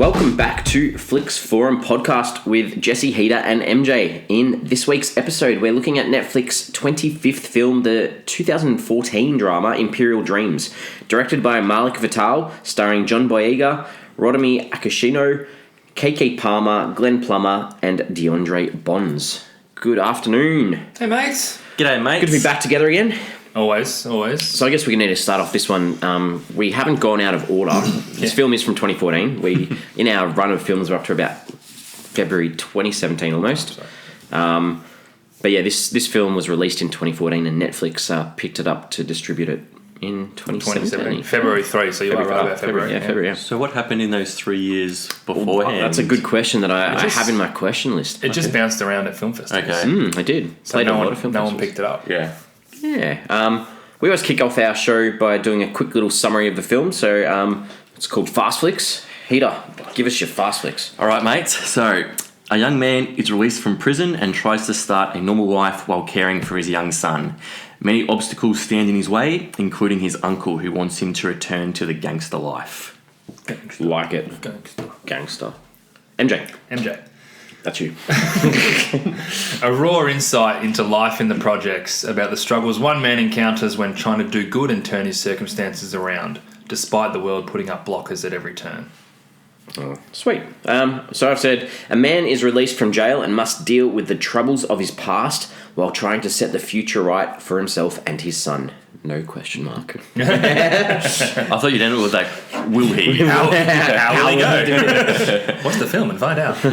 Welcome back to Flicks Forum Podcast with Jesse, Heater and MJ. In this week's episode, we're looking at Netflix's 25th film, the 2014 drama Imperial Dreams, directed by Malik Vitthal, starring John Boyega, Rotimi Akinosho, Keke Palmer, Plummer and De'Aundre Bonds. Good afternoon. Hey, mates. G'day, mates. Good to be back together again. Always. So I guess we need to start off this one. We haven't gone out of order. This film is from 2014. We, in our run of films, we're up to about February 2017 almost. But yeah, this film was released in 2014 and Netflix picked it up to distribute it in 2017. February 3, so you are right about February. Yeah, February, yeah. So what happened in those 3 years beforehand? That's a good question that I have in my question list. It just bounced around at film festivals. Okay. I did. So Played no a lot one, of film no one festivals. picked it up. Yeah. Yeah. We always kick off our show by doing a quick little summary of the film. So it's called Fast Flicks. Heater, give us your Fast Flicks. All right, mates. So a young man is released from prison and tries to start a normal life while caring for his young son. Many obstacles stand in his way, including his uncle who wants him to return to the gangster life. Like it. Gangster. MJ. That's you. A raw insight into life in the projects about the struggles one man encounters when trying to do good and turn his circumstances around, despite the world putting up blockers at every turn. Oh, sweet. So I've said, a man is released from jail and must deal with the troubles of his past while trying to set the future right for himself and his son. No question mark. I thought you'd end it with like, will he? How will he go? Watch the film and find out.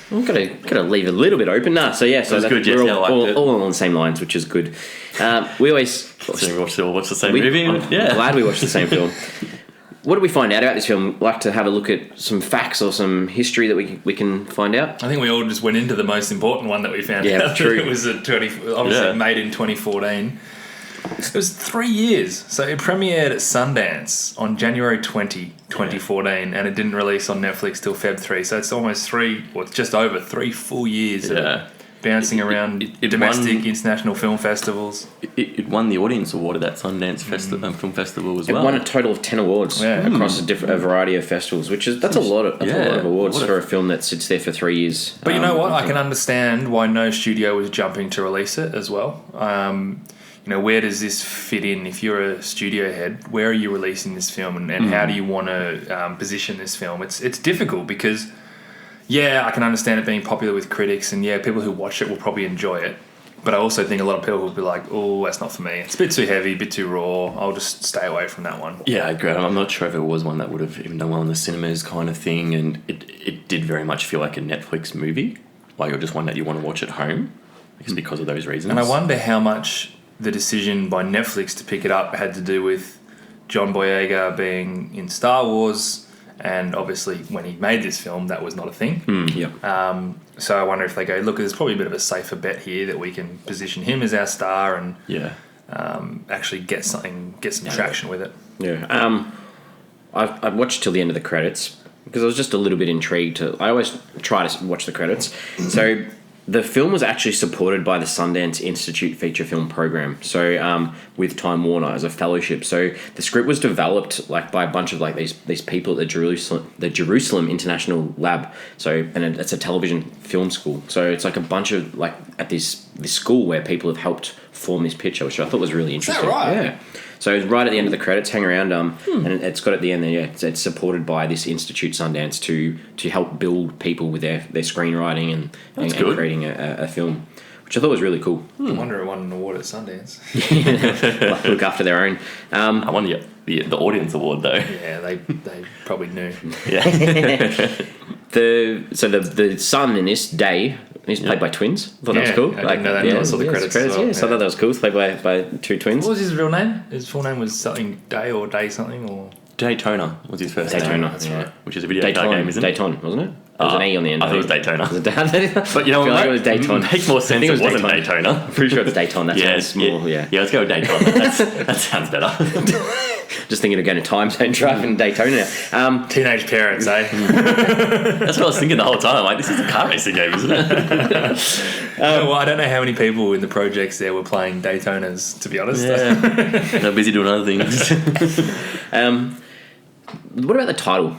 I've got to leave a little bit open. So good, Jesse, we're I liked it. all on the same lines, which is good. We always... So we watch the same movie? I'm Yeah. glad we watched the same film. What did we find out about this film? Like to have a look at some facts or some history that we can find out? I think we all just went into the most important one that we found Yeah, out. true. It was made in 2014. It was 3 years. So it premiered at Sundance on January 2014, and it didn't release on Netflix till Feb 3. So it's almost it's just over 3 full years of bouncing around domestic, international film festivals. It won the audience award at that Sundance film festival as well. It won a total of 10 awards across a variety of festivals, that's a lot of awards for a film that sits there for 3 years. But you know what? I can understand why no studio was jumping to release it as well. Where does this fit in? If you're a studio head, where are you releasing this film, and how do you want to position this film? It's difficult because, I can understand it being popular with critics, and people who watch it will probably enjoy it. But I also think a lot of people will be like, oh, that's not for me. It's a bit too heavy, a bit too raw. I'll just stay away from that one. Yeah, I agree. I'm not sure if it was one that would have even done well in the cinemas kind of thing, and it did very much feel like a Netflix movie, like just one that you want to watch at home, I guess because of those reasons. And I wonder how much the decision by Netflix to pick it up had to do with John Boyega being in Star Wars, and obviously when he made this film that was not a thing. So I wonder if they go, look, there's probably a bit of a safer bet here that we can position him as our star and actually get some traction with it. I watched till the end of the credits because I was just a little bit intrigued. I always try to watch the credits. So the film was actually supported by the Sundance Institute feature film program, so with Time Warner as a fellowship. So the script was developed by a bunch of these people at the Jerusalem International Lab. So it's a television film school. So it's like a bunch of at this school where people have helped form this picture, which I thought was really interesting. Is that right? Yeah. So it's right at the end of the credits, hang around, and it's got at the end there, it's supported by this Institute Sundance to help build people with their screenwriting and creating a film, which I thought was really cool. I wonder it won an award at Sundance. Look after their own. I won the audience award though. Yeah, they probably knew. Yeah. The son in this Day, he's played by twins. I thought that was cool. I didn't know that until I saw the credits as well. So I thought that was cool. It's played by two twins. What was his real name? His full name was something Day or Day something or Daytona was his first name. Daytona, that's right. Which is a video game, isn't it? Dayton, wasn't it? There was an E on the end. I thought it was Daytona. But you know what? It was Dayton. Makes more sense. It wasn't Daytona. I'm pretty sure it's Dayton. That sounds small. Yeah, let's go with Daytona. That sounds better. Just thinking of going to time zone driving in Daytona now. Teenage parents, eh? That's what I was thinking the whole time. Like, this is a car racing game, isn't it? Well, I don't know how many people in the projects there were playing Daytonas, to be honest. Yeah. They're busy doing other things. What about the title?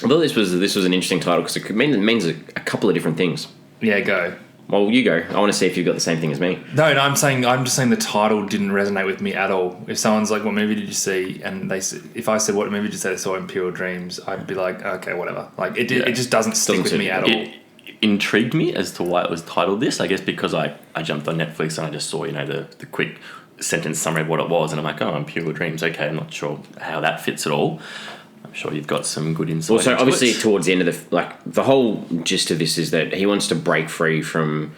I thought this was an interesting title because it means a couple of different things. Yeah, go. Well, you go. I want to see if you've got the same thing as me. No, I'm just saying the title didn't resonate with me at all. If someone's like, "What movie did you see?" and if I said, "What movie did you say?" I saw Imperial Dreams, I'd be like, "Okay, whatever." Like it just doesn't stick with me at all. It intrigued me as to why it was titled this. I guess because I jumped on Netflix and I just saw the quick sentence summary of what it was, and I'm like, "Oh, Imperial Dreams." Okay, I'm not sure how that fits at all. I'm sure you've got some good insight. Also, obviously, towards the end of the whole gist of this is that he wants to break free from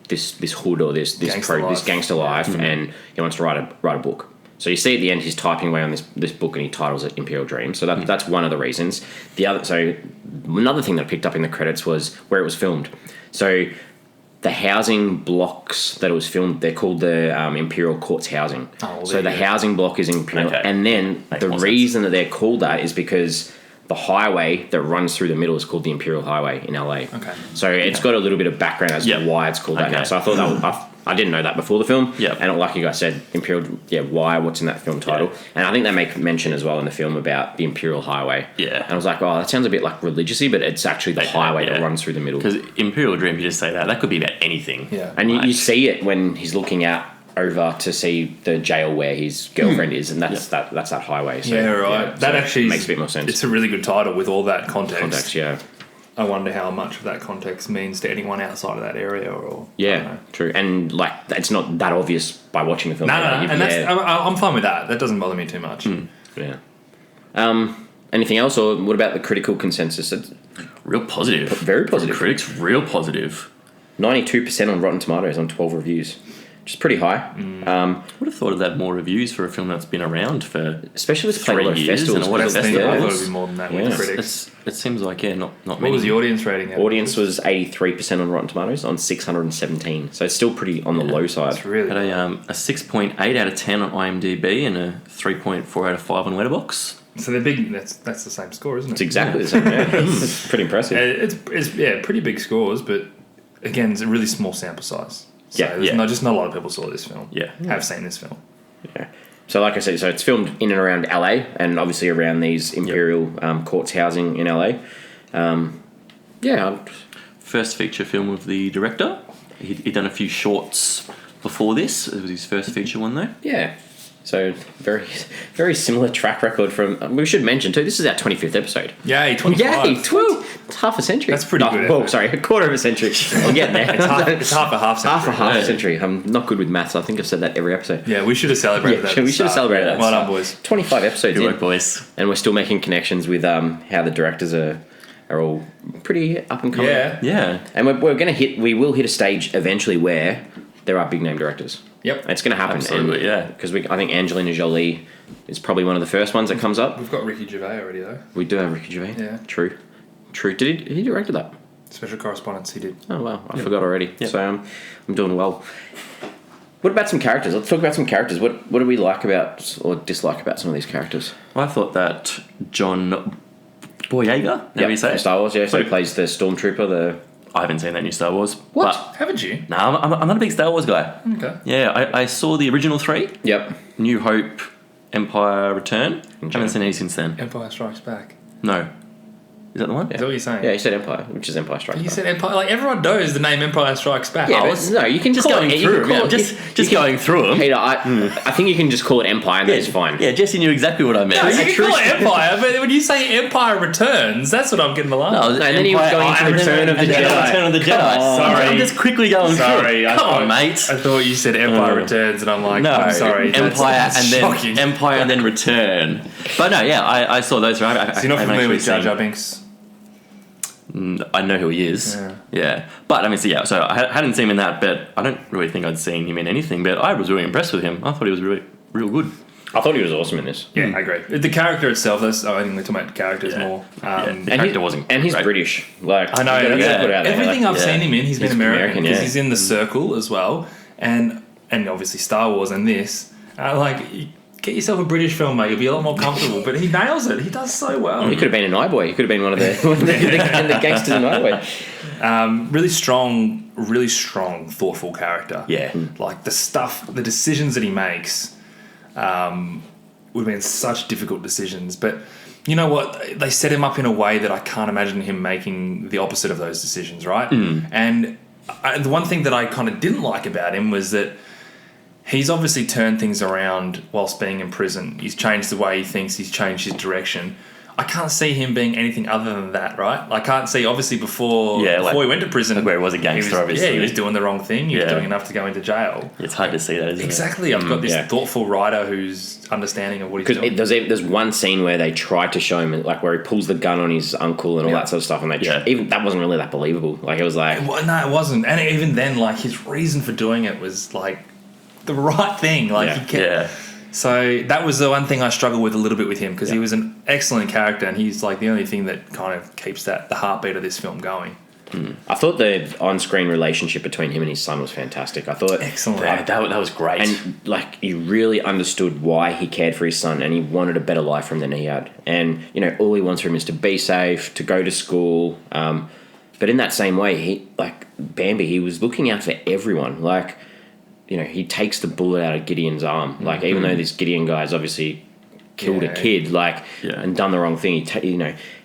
this hood or this gangster life, and he wants to write a book. So you see at the end he's typing away on this book and he titles it Imperial Dreams. So that's one of the reasons. Another thing that I picked up in the credits was where it was filmed. So the housing blocks that it was filmed, they're called the Imperial Courts housing. So the housing block is Imperial, and then the reason that they're called that is because the highway that runs through the middle is called the Imperial Highway in LA. Okay. So it's got a little bit of background as to why it's called that now. So I thought I didn't know that before the film. Yeah. And like you guys said, Imperial, why? What's in that film title? Yeah. And I think they make mention as well in the film about the Imperial Highway. Yeah. And I was like, oh, that sounds a bit like religiously, but it's actually the highway that runs through the middle. Because Imperial Dream, you just say that could be about anything. Yeah. And you see it when he's looking out over to see the jail where his girlfriend is, and that's that highway. So, that actually makes a bit more sense. It's a really good title with all that context. Yeah. I wonder how much of that context means to anyone outside of that area, or true. And it's not that obvious by watching the film. I'm fine with that. That doesn't bother me too much. Yeah. Anything else, or what about the critical consensus? It's real positive. Very positive. From critics, real positive. 92% on Rotten Tomatoes on 12 reviews. Which is pretty high. Would have thought of that more reviews for a film that's been around for especially with playing a lot of festivals. I thought it would be more than that with the critics. It seems like not what many. What was the audience rating? Audience was 83% on Rotten Tomatoes on 617. So it's still pretty on the low side. It's really had a 6.8 out of 10 on IMDb and a 3.4 out of 5 on Letterboxd. So they're big. That's the same score, isn't it? It's exactly the same. Yeah. It's pretty impressive. It's pretty big scores, but again, it's a really small sample size. So not a lot of people saw this film. Have seen this film. Yeah. So like I said, it's filmed in and around LA, and obviously around these Imperial Courts housing in LA. First feature film of the director. He'd done a few shorts before this. It was his first feature one though. Yeah. So very, very similar track record from. We should mention too. This is our 25th episode. Yay, 25. Yay, 12. It's half a century. That's pretty good. Oh, sorry, a quarter of a century. I'm getting there. It's half a half century. Half a century. I'm not good with maths. I think I've said that every episode. Yeah, we should have celebrated that. We should have celebrated that. Well done, boys. 25 episodes Good in, work, boys. and we're still making connections with how the directors are all pretty up and coming. Yeah. And we will hit a stage eventually where there are big name directors. Yep. It's going to happen. Absolutely, Because I think Angelina Jolie is probably one of the first ones that comes up. We've got Ricky Gervais already, though. We do have Ricky Gervais. Yeah. True. Did he directed that? Special Correspondence, he did. Oh, wow. I forgot already. Yep. So I'm doing well. What about some characters? Let's talk about some characters. What do we like about or dislike about some of these characters? I thought that John Boyega, how do you say it? Star Wars, yeah. So he plays the Stormtrooper, I haven't seen that new Star Wars. What? Haven't you? No, I'm not a big Star Wars guy. Okay. Yeah, I saw the original 3. Yep. New Hope, Empire Return. Haven't seen any since then. Empire Strikes Back. No. Is that the one? Is that what you're saying? Yeah, you said Empire, which is Empire Strikes Back. You said Empire. Like, everyone knows the name Empire Strikes Back. Yeah, no, you can just call going it, through them. Just going through them. Peter, I think you can just call it Empire and that's fine. Yeah, Jesse knew exactly what I meant. No, you can call it Empire, but when you say Empire Returns, that's what I'm getting alarmed. No, and then he was going to Return of the Jedi. Return of the Jedi. Sorry. I'm just quickly going through. Come on, mate. I thought you said Empire Returns, and I'm like, no, I'm sorry. Empire and then Return. But no, yeah, I saw those. So you're not familiar with Jar Jar Binks? I know who he is. Yeah. But I mean, so I hadn't seen him in that, but I don't really think I'd seen him in anything. But I was really impressed with him. I thought he was really, real good. I thought he was awesome in this. Yeah, I agree. The character itself, I think we're talking about characters more. The character wasn't. And he's British. I know. Everything I've seen him in, he's been American because he's in The Circle as well, and obviously Star Wars and this. Get yourself a British film, mate. You'll be a lot more comfortable. But he nails it. He does so well. He could have been an Eye-Boy. He could have been one of the gangsters in Eye-Boy. Really strong, thoughtful character. Yeah. Like the decisions that he makes would have been such difficult decisions. But you know what? They set him up in a way that I can't imagine him making the opposite of those decisions, right? And the one thing that I kind of didn't like about him was that he's obviously turned things around whilst being in prison. He's changed the way he thinks. He's changed his direction. I can't see him being anything other than that, right? I can't see, obviously, before he went to prison... Like where he was a gangster, obviously. Yeah, he was doing the wrong thing. He was doing enough to go into jail. It's hard to see that, isn't it? Exactly. I've got this thoughtful writer who's understanding of what he's doing. There's one scene where they tried to show him, like, where he pulls the gun on his uncle and all that sort of stuff, and even that wasn't really that believable. Like, it was like... No, it wasn't. And even then, like, his reason for doing it was, like, the right thing. Like, he kept... So that was the one thing I struggled with a little bit with him, because he was an excellent character, and he's like the only thing that kind of keeps the heartbeat of this film going. I thought the on-screen relationship between him and his son was fantastic. I thought excellent. That was great. And like, you really understood why he cared for his son, and he wanted a better life for him than he had. And you know, all he wants for him is to be safe, to go to school. But in that same way, he, like Bambi, he was looking out for everyone. Like, you know, he takes the bullet out of Gideon's arm. Like, even though this Gideon guy's obviously killed a kid, like, and done the wrong thing, he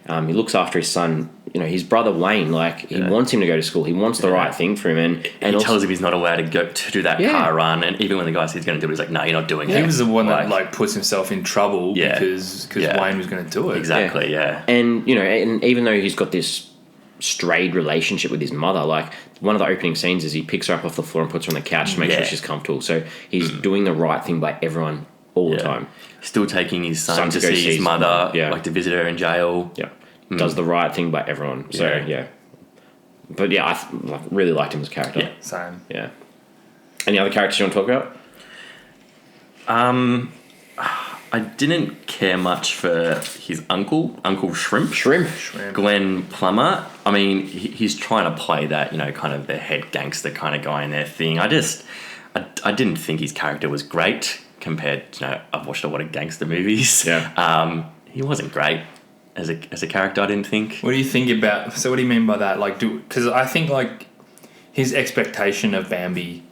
looks after his son. You know, his brother Wayne, like, he wants him to go to school. He wants the right thing for him, and he also tells him he's not allowed to go to do that car run. And even when the guy says he's going to do it, he's like, "No, you're not doing it." He was the one that like puts himself in trouble because Wayne was going to do it. Exactly. And you know, and even though he's got this strayed relationship with his mother, like, one of the opening scenes is he picks her up off the floor and puts her on the couch to make sure she's comfortable. So he's doing the right thing by everyone all the time. Still taking his son to see his mother, like to visit her in jail. Does the right thing by everyone. So but I really liked him as a character. Same. Any other characters you want to talk about? I didn't care much for his Uncle Shrimp. Glenn Plummer. I mean, he's trying to play that, you know, kind of the head gangster kind of guy in their thing. I didn't think his character was great compared to, you know, I've watched a lot of gangster movies. He wasn't great as a character, I didn't think. What do you think about... So what do you mean by that? Like, because I think, like, his expectation of Bambi...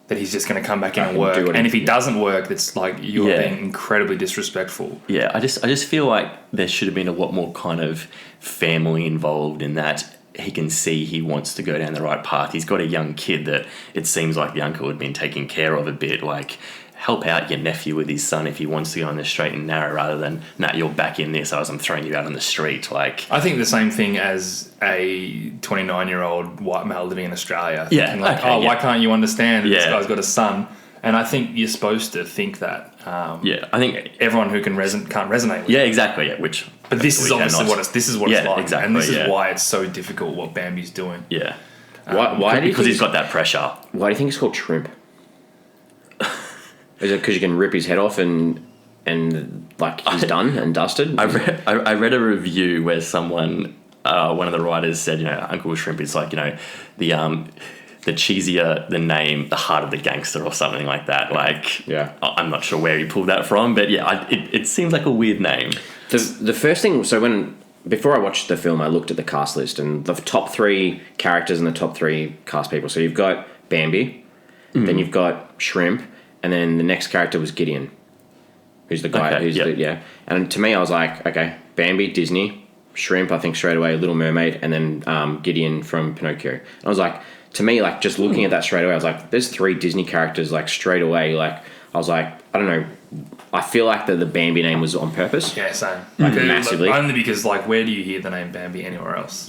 that he's just going to come back in and work. And if he doesn't work, it's like you're being incredibly disrespectful. Yeah, I just feel like there should have been a lot more kind of family involved in that. He can see he wants to go down the right path. He's got a young kid that it seems like the uncle had been taking care of a bit. Like, help out your nephew with his son if he wants to go on the straight and narrow rather than, nah, you're back in this as I'm throwing you out on the street. Like, I think the same thing as a 29-year-old white male living in Australia. Why can't you understand this guy's got a son? And I think you're supposed to think that. I think everyone who can't resonate with it. Exactly. But this is obviously what it's like. Exactly, and this is why it's so difficult what Bambi's doing. Yeah. Why do you because he's got that pressure. Why do you think it's called Shrimp? Is it because you can rip his head off and like he's done and dusted? I read a review where someone, one of the writers said, you know, Uncle Shrimp is like, you know, the cheesier the name, the harder the gangster or something like that. Like, I'm not sure where he pulled that from, but it seems like a weird name. The first thing, before I watched the film, I looked at the cast list and the top 3 characters and the top 3 cast people. So you've got Bambi, then you've got Shrimp, and then the next character was Gideon, who's the guy And to me, I was like, okay, Bambi, Disney, Shrimp, I think straight away, Little Mermaid, and then Gideon from Pinocchio. And I was like, to me, like, just looking at that straight away, I was like, there's 3 Disney characters, like, straight away. Like, I was like, I don't know, I feel like the Bambi name was on purpose. Yeah, same. Like, massively. Only because, like, where do you hear the name Bambi anywhere else?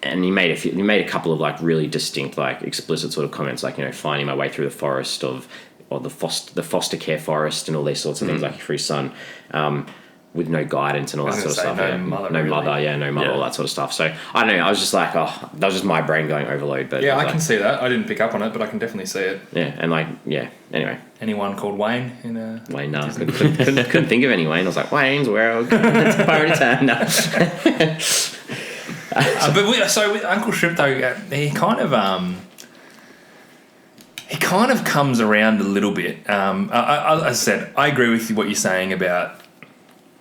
And he made a couple of like really distinct, like explicit sort of comments, like, you know, finding my way through the forest or the foster care forest and all these sorts of things, like for his son, with no guidance and all that sort of stuff. No mother, all that sort of stuff. So I don't know. I was just like, that was just my brain going overload. But I can see that. I didn't pick up on it, but I can definitely see it. Yeah, and like Anyway, anyone called Wayne in a Wayne? No, couldn't think of any Wayne. I was like, Wayne's World. It's a party time. No. But with Uncle Shrimp though, he kind of comes around a little bit. As I said, I agree with what you're saying about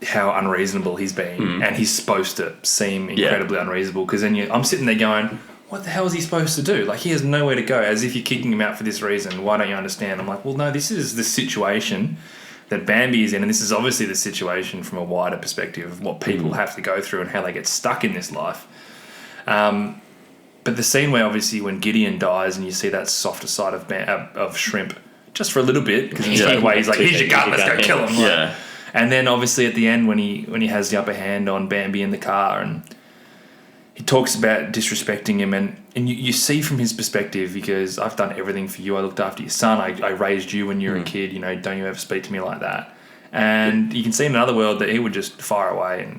how unreasonable he's been, and he's supposed to seem incredibly unreasonable. Because then I'm sitting there going, what the hell is he supposed to do? Like, he has nowhere to go. As if you're kicking him out for this reason. Why don't you understand? I'm like, well, no, this is the situation that Bambi is in, and this is obviously the situation from a wider perspective of what people have to go through and how they get stuck in this life. But the scene where obviously when Gideon dies and you see that softer side of Shrimp, just for a little bit, because straight away he's like, here's your gun, let's go kill him. Yeah. And then obviously at the end when he has the upper hand on Bambi in the car and he talks about disrespecting him, and you see from his perspective, because I've done everything for you, I looked after your son, I raised you when you were a kid, don't you ever speak to me like that. And you can see in another world that he would just fire away.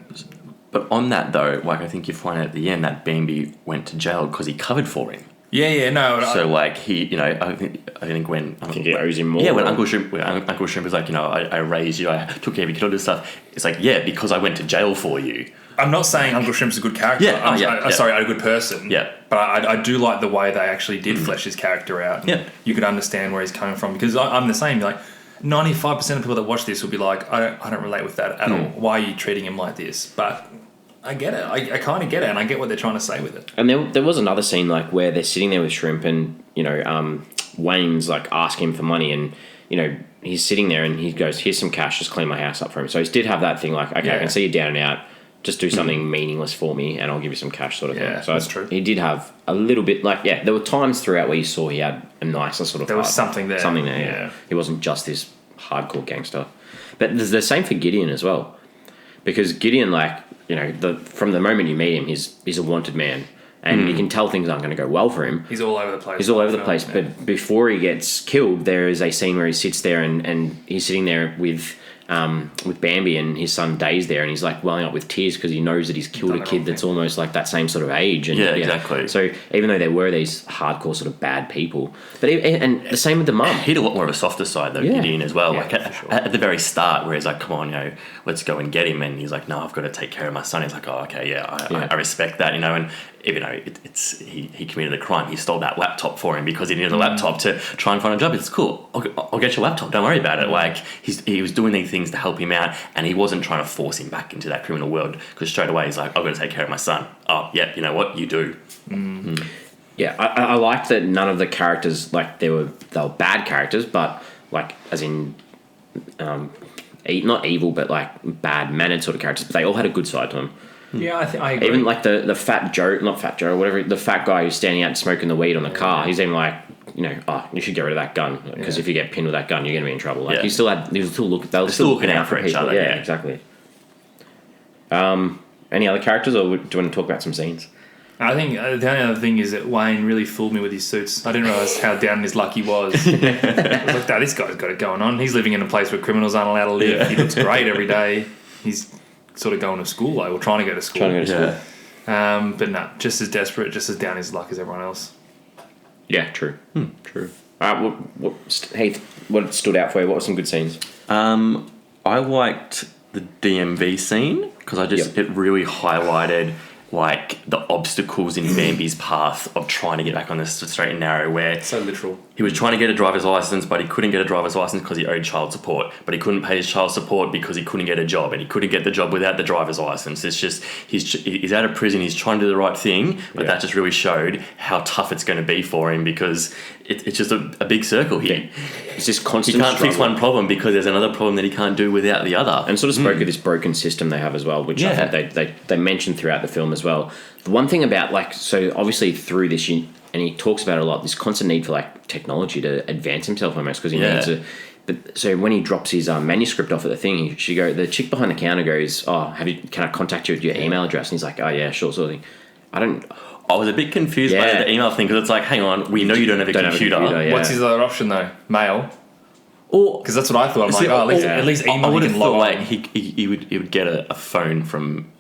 But on that though, like I think you find out at the end that Bambi went to jail because he covered for him. No. So like he, I think when I think he owes him more. Yeah, when Uncle Shrimp was like, I raised you, I took care of your kid, all this stuff. It's like, yeah, because I went to jail for you. I'm not saying Uncle Shrimp's a good character. Sorry, a good person. Yeah. But I do like the way they actually did flesh his character out. Yeah. You could understand where he's coming from, because I'm the same. Like 95% of people that watch this will be like, I don't relate with that at all. Why are you treating him like this? But I get it. I kind of get it, and I get what they're trying to say with it. And there was another scene like where they're sitting there with Shrimp, and Wayne's like asking him for money, and he's sitting there and he goes, "Here's some cash, just clean my house up for him." So he did have that thing like, okay, I can see you down and out. Just do something meaningless for me, and I'll give you some cash, sort of thing. So that's true. He did have a little bit there were times throughout where you saw he had a nicer sort of. There was something there. Something there. Yeah. He wasn't just this hardcore gangster. But there's the same for Gideon as well, because Gideon, from the moment you meet him, he's a wanted man, and you can tell things aren't going to go well for him. He's all over the place. Yeah. But before he gets killed, there is a scene where he sits there and he's sitting there with Bambi, and his son Day's there, and he's like welling up with tears because he knows that he's killed a kid that's almost like that same sort of age. And, exactly. So even though there were these hardcore sort of bad people, and the same with the mum. He had a lot more of a softer side though, Gideon as well. Like at the very start, where he's like, "Come on, let's go and get him," and he's like, "No, I've got to take care of my son." He's like, "Oh, okay, I respect that," and even though he committed a crime, he stole that laptop for him because he needed a laptop to try and find a job. It's cool. I'll get your laptop. Don't worry about it. Like he was doing these things to help him out, and he wasn't trying to force him back into that criminal world, because straight away he's like, "I've got to take care of my son." Oh, yeah, you know what? You do. Yeah, I liked that none of the characters, they were bad characters, but as in not evil, but bad mannered sort of characters. But they all had a good side to them. Yeah, I agree. Even the fat Joe, not fat Joe, whatever, the fat guy who's standing out smoking the weed on the car. He's even like, you should get rid of that gun, because if you get pinned with that gun, you're going to be in trouble. They were still looking out for each other. Yeah, exactly. Any other characters, or do you want to talk about some scenes? I think the only other thing is that Wayne really fooled me with his suits. I didn't realise how down his luck he was. I was like, this guy's got it going on. He's living in a place where criminals aren't allowed to live. Yeah. He looks great every day. He's sort of going to school, or trying to go to school. But no, just as desperate, just as down his luck as everyone else. Yeah, true. True. All right, what stood out for you? What were some good scenes? I liked the DMV scene, because it really highlighted the obstacles in Bambi's path of trying to get back on the straight and narrow, where so literal. He was trying to get a driver's license, but he couldn't get a driver's license because he owed child support, but he couldn't pay his child support because he couldn't get a job, and he couldn't get the job without the driver's license. It's just he's out of prison, he's trying to do the right thing, but that just really showed how tough it's going to be for him, because it's just a big circle here. It's just constant. He can't fix one problem because there's another problem that he can't do without the other. And sort of spoke of this broken system they have as well, which I think they mentioned throughout the film as well. The one thing about so obviously through this, and he talks about it a lot, this constant need for technology to advance himself almost, because he needs to. But so when he drops his manuscript off at the thing, the chick behind the counter goes, "Oh, can I contact you with your email address?" And he's like, "Oh yeah, sure, sort of thing." I was a bit confused by the email thing, because it's like, hang on, we know you don't have a computer. What's his other option though? Mail. Because that's what I thought. At least email. I would have thought he would get a phone from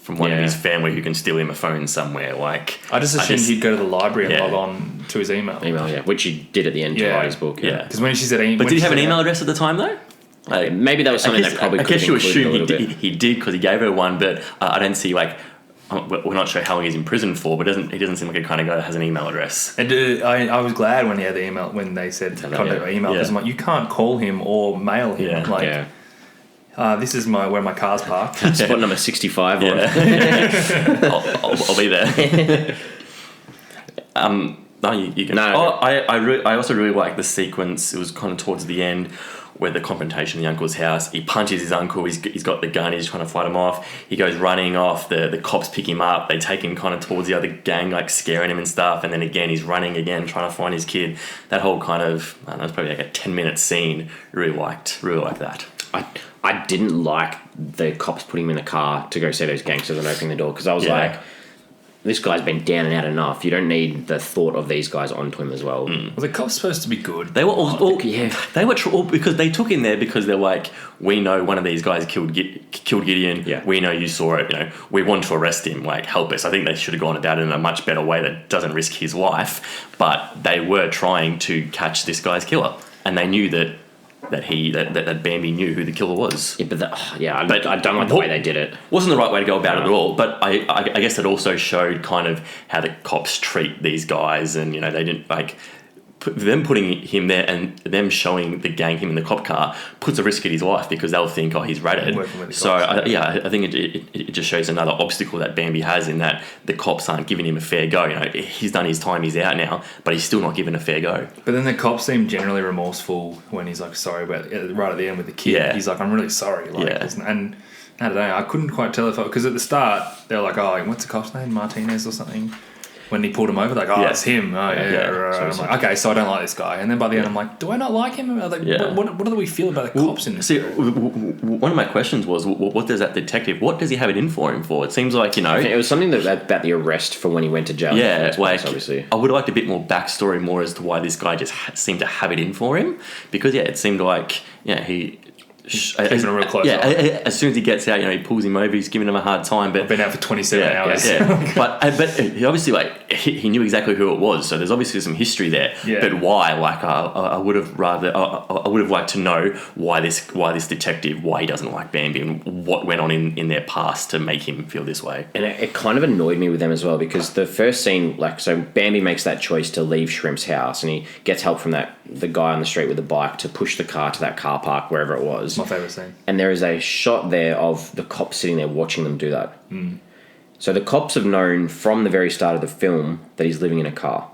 one of his family who can steal him a phone somewhere. I just assumed he'd go to the library and log on to his email. Which he did at the end to write his book. Because when she said email, but did he have an email address at the time though? Maybe that was something that probably. I guess you assume he did because he gave her one, but I don't see we're not sure how long he's in prison for, but he doesn't seem like a kind of guy that has an email address. And I was glad when he had the email, when they said contact by email, because I'm like, you can't call him or mail him. This is where my car's parked. Spot number 65 on. I'll be there. No, you can. No. I also really like the sequence. It was kind of towards the end where the confrontation in the uncle's house. He punches his uncle. He's got the gun. He's trying to fight him off. He goes running off. The cops pick him up. They take him kind of towards the other gang, like scaring him and stuff. And then again, he's running again, trying to find his kid. That whole kind of, I don't know, it's probably like a 10-minute scene. Really liked that. I didn't like the cops putting him in the car to go see those gangsters and opening the door, because I was like, this guy's been down and out enough. You don't need the thought of these guys onto him as well. Well, the cops supposed to be good. They were all because they took him there because they're like, we know one of these guys killed Gideon. Yeah. We know you saw it. We want to arrest him. Like, help us. I think they should have gone about it in a much better way that doesn't risk his life. But they were trying to catch this guy's killer, and they knew that Bambi knew who the killer was. Yeah, but I don't like the way they did it. Wasn't the right way to go about it at all. But I guess it also showed kind of how the cops treat these guys, and they didn't like them putting him there and them showing the gang him in the cop car puts a risk at his life because they'll think, he's ratted. So I think it just shows another obstacle that Bambi has, in that the cops aren't giving him a fair go. He's done his time, he's out now, but he's still not given a fair go. But then the cops seem generally remorseful when he's like sorry about right at the end with the kid. Yeah. He's like, I'm really sorry. And I don't know, I couldn't quite tell because at the start they're like, what's the cop's name, Martinez or something. When he pulled him over, like, it's him. Right. I'm like, okay, so I don't like this guy. And then by the end, I'm like, do I not like him? What do we feel about the cops in this? See, one of my questions was, what does that detective, what does he have it in for him for? It seems like, it was something about the arrest for when he went to jail. Yeah, obviously. I would have liked a bit more backstory more as to why this guy just seemed to have it in for him. Because, it seemed like, keeping a real close eye. As soon as he gets out, he pulls him over. He's giving him a hard time. But I've been out for 27 hours. Yeah. but he obviously he knew exactly who it was. So there's obviously some history there. Yeah. But why? I would have liked to know why this detective, why he doesn't like Bambi, and what went on in their past to make him feel this way. And it kind of annoyed me with them as well, because the first scene, so Bambi makes that choice to leave Shrimp's house, and he gets help from the guy on the street with the bike to push the car to that car park wherever it was. My favourite scene. And there is a shot there of the cops sitting there watching them do that. Mm. So the cops have known from the very start of the film that he's living in a car.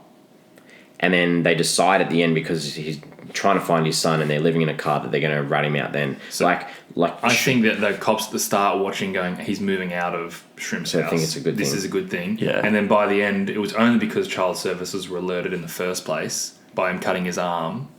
And then they decide at the end, because he's trying to find his son and they're living in a car, that they're going to rat him out then. So I think that the cops at the start watching going, he's moving out of Shrimp's house. I think it's a good thing. This is a good thing. Yeah. And then by the end, it was only because child services were alerted in the first place by him cutting his arm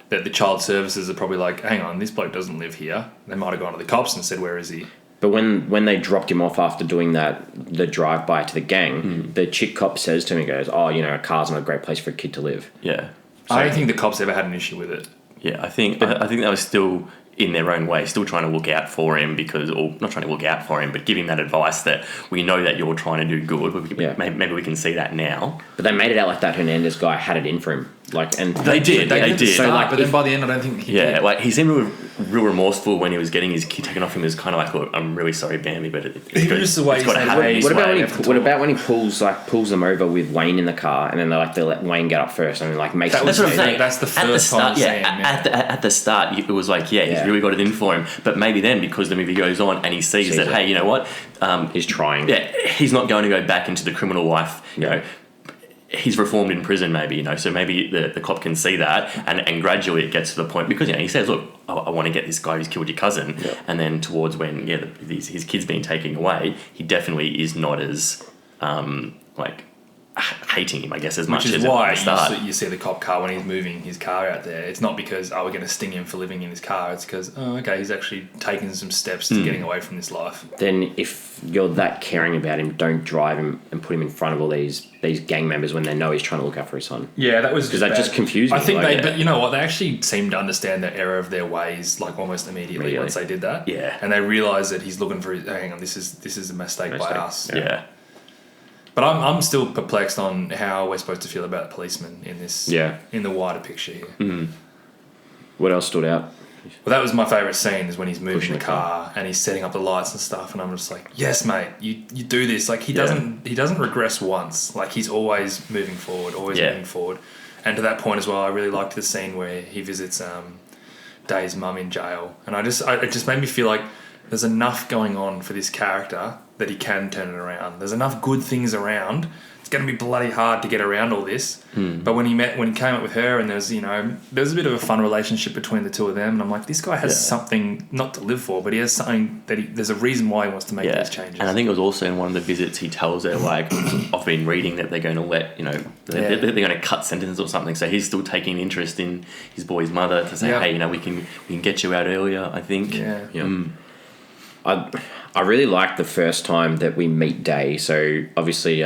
that the child services are probably like, hang on, this bloke doesn't live here. They might have gone to the cops and said, where is he? But when they dropped him off after doing the drive-by to the gang, the chick cop says to him, he goes, a car's not a great place for a kid to live. Yeah. So, I don't think the cops ever had an issue with it. Yeah, I think they were still in their own way, still trying to look out for him or not trying to look out for him, but give him that advice that we know that you're trying to do good. Maybe we can see that now. But they made it out like that Hernandez guy had it in for him. They did. So but then by the end, I don't think he did. He seemed real remorseful when he was getting his kid taken off him. He was kind of like, look, I'm really sorry, Bambi, but it's just the way got to happen. What about when he pulls them over with Wayne in the car, and then they let Wayne get up first and makes that's what I'm saying. That's the first time. At the start, it was like, he's really got it in for him. But maybe then, because the movie goes on and he sees that, hey, you know what? He's trying. Yeah, he's not going to go back into the criminal life. You know, he's reformed in prison, maybe, so maybe the cop can see that, and gradually it gets to the point, because he says, look, I want to get this guy who's killed your cousin, and then towards when his kid's being taken away, he definitely is not as hating him, I guess, as much as why at the start. You see the cop car when he's moving his car out there. It's not because we're going to sting him for living in his car. It's because he's actually taken some steps to getting away from this life. Then if you're that caring about him, don't drive him and put him in front of all these gang members when they know he's trying to look out for his son. Yeah, that was because that just confused me. I think but you know what? They actually seemed to understand the error of their ways, almost immediately once they did that. Yeah, and they realised that he's looking for. Hang on, this is a mistake by us. Yeah. But I'm still perplexed on how we're supposed to feel about policemen in this. Yeah. In the wider picture here. Mm. What else stood out? Well, that was my favourite scene, is when he's moving the car and he's setting up the lights and stuff, and I'm just like, yes, mate, you do this. He doesn't regress once. He's always moving forward, moving forward. And to that point as well, I really liked the scene where he visits Day's mum in jail, and it just made me feel like there's enough going on for this character that he can turn it around. There's enough good things around it's going to be bloody hard to get around all this. But when he came up with her, and there's a bit of a fun relationship between the two of them, and I'm like, this guy has something not to live for, but he has something that there's a reason why he wants to make these changes. And I think it was also in one of the visits he tells her, like, I've been reading that they're going to let, they're going to cut sentences or something, so he's still taking interest in his boy's mother to say, hey, we can get you out earlier, I think. I really liked the first time that we meet Day. So obviously,